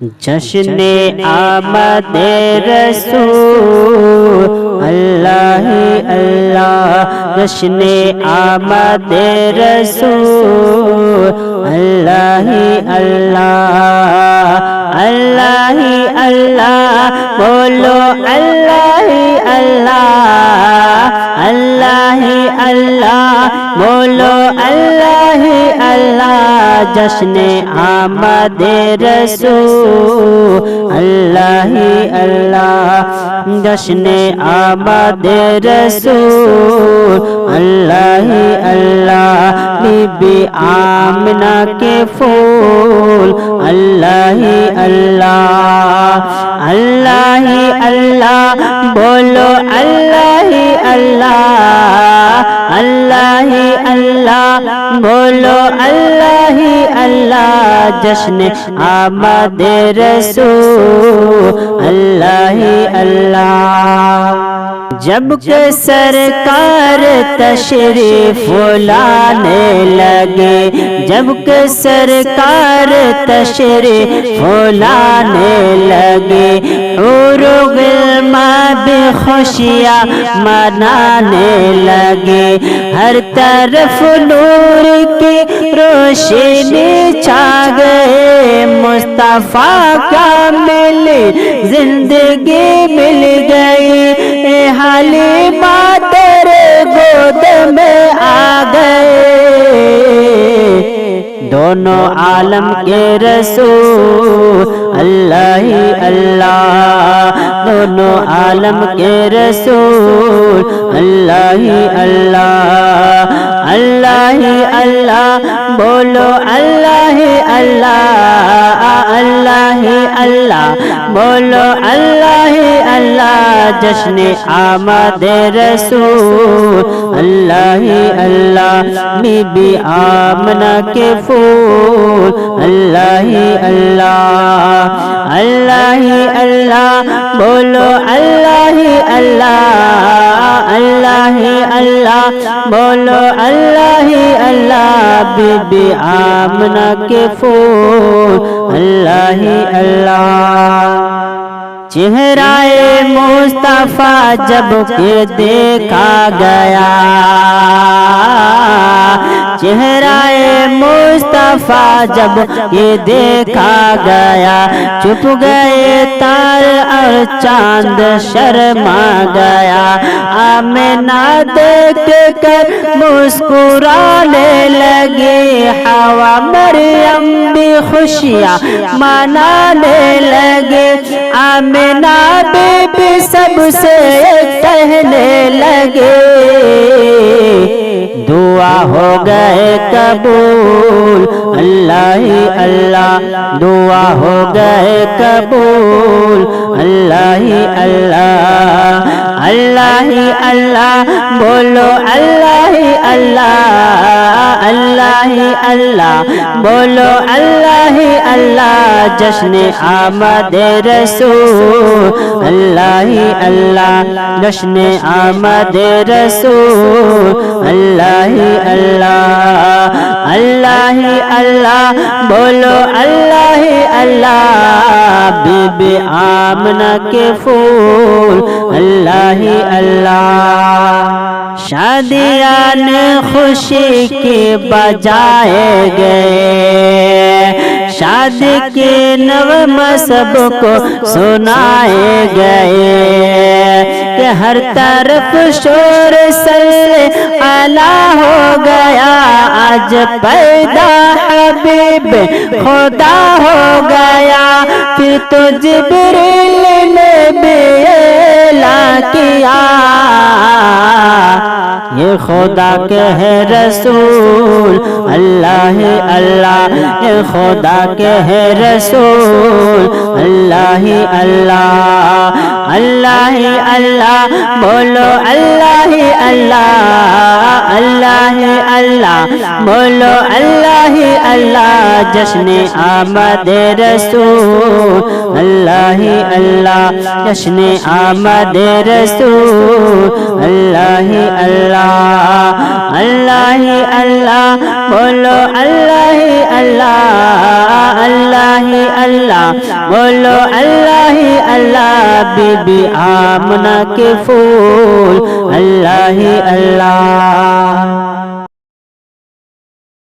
جشن آمد رسول اللہ اللہ، جشن آمد رسول اللہ اللہ، اللہ اللہ بولو اللہ اللہ، اللہ اللہ بولو اللہ اللہ، جشن آمد رسول اللہ اللہ، جشن آمد رسول اللہ اللہ، بی بی آمنہ کے پھول اللہ اللہ، اللہ اللہ بولو اللہ اللہ، اللہ اللہ بولو اللہ اللہ، جشن آمد رسول اللہ اللہ۔ جب کہ سرکار تشریف لانے لگے، جب کہ سرکار تشریف لانے لگے، حور و غلمان بھی خوشیاں منانے لگے، ہر طرف نور کی روشنی چھا گئے، مصطفیٰ کا ملی زندگی مل گئی، حلیمہ تیرے گود میں آ گئے، دونوں عالم کے رسول اللہ اللہ، دونوں عالم کے رسول اللہ اللہ، اللہ اللہ بولو اللہ اللہ، اللہ اللہ بولو اللہ اللہ، جشن آمد رسول اللہ اللہ، بی بی آمنہ کے پھول اللہ اللہ، اللہ اللہ بولو اللہ اللہ، اللہ اللہ بولو اللہ اللہ، بی بی آمنہ کے پھول اللہ اللہ۔ چہرہ مصطفیٰ جب کہ دیکھا گیا، چہرہ مصطفیٰ جب یہ دیکھا گیا، چھپ گئے تارے اور چاند شرما گیا، آمنہ دیکھ کر مسکرانے لگی، حوا مریم بھی خوشیاں منانے لگے، آمنہ بی بی سب سے کہنے لگے، دعا ہو گئے قبول اللہ اللہ، دعا ہو گئے قبول اللہ اللہ، اللہ اللہ بولو اللہ اللہ، اللہ اللہ بولو اللہ اللہ، جشن آمد رسول اللہ اللہ، جشن آمد رسول اللہ اللہ، اللہ اللہ بولو اللہ اللہ، بی بی آمنہ کے پھول اللہ اللہ۔ شادیان خوشی کی بجائے گئے، شادی کے نغمہ سب کو سنائے گئے، کہ ہر طرف شور صلی اللہ ہو گیا، آج پیدا حبیب خدا ہو گیا، پھر تو جبریل نے بھی اعلان کیا، یہ خدا کے ہے رسول اللہ اللہ، یہ خدا کے ہے رسول اللہ اللہ، اللہ اللہ بولو اللہ اللہ، اللہ اللہ بولو اللہ اللہ، جشن آمد رسول اللہ اللہ، جشن آمد رسول اللہ اللہ، اللہ اللہ بولو اللہ اللہ، اللہ ہی اللہ بولو اللہ ہی اللہ بی بی آمنہ کے پھول اللہ ہی اللہ